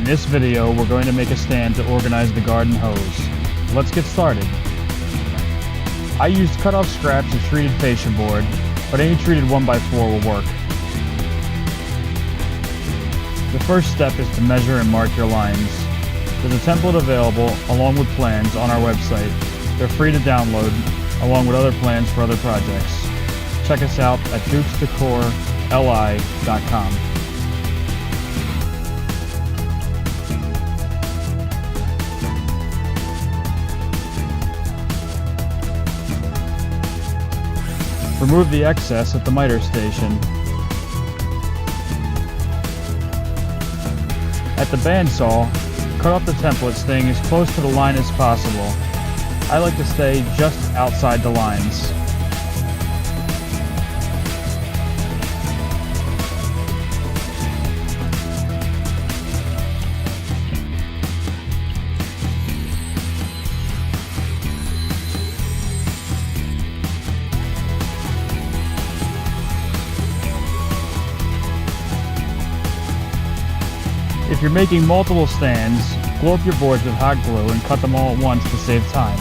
this video, we're going to make a stand to organize the garden hose. Let's get started. I used cut-off scraps of treated fascia board, but any treated 1x4 will work. The first step is to measure and mark your lines. There's a template available along with plans on our website. They're free to download, along with other plans for other projects. Check us out at dukesdecorli.com. Remove the excess at the miter station. At the bandsaw, cut off the template staying as close to the line as possible. I like to stay just outside the lines. If you're making multiple stands, glue up your boards with hot glue and cut them all at once to save time.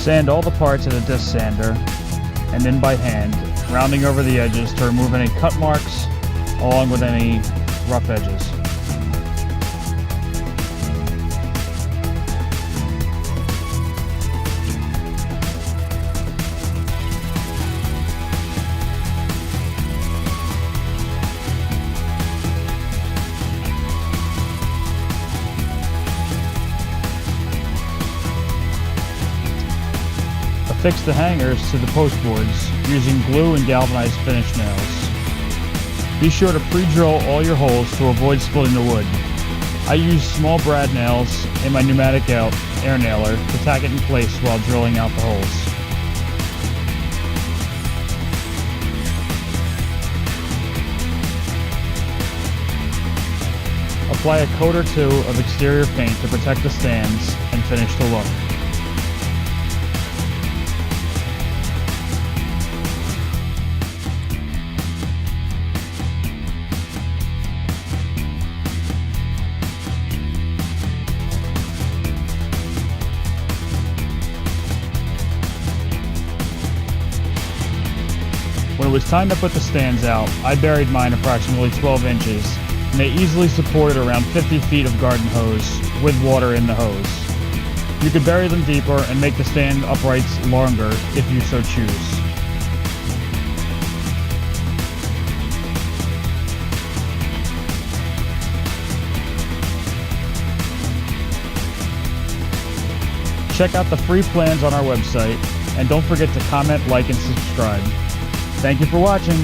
Sand all the parts in a disc sander and then by hand, rounding over the edges to remove any cut marks along with any rough edges. Affix the hangers to the post boards using glue and galvanized finish nails. Be sure to pre-drill all your holes to avoid splitting the wood. I use small brad nails in my pneumatic air nailer to tack it in place while drilling out the holes. Apply a coat or two of exterior paint to protect the stands and finish the look. When it was time to put the stands out, I buried mine approximately 12 inches, and they easily supported around 50 feet of garden hose with water in the hose. You could bury them deeper and make the stand uprights longer if you so choose. Check out the free plans on our website, and don't forget to comment, like, and subscribe. Thank you for watching.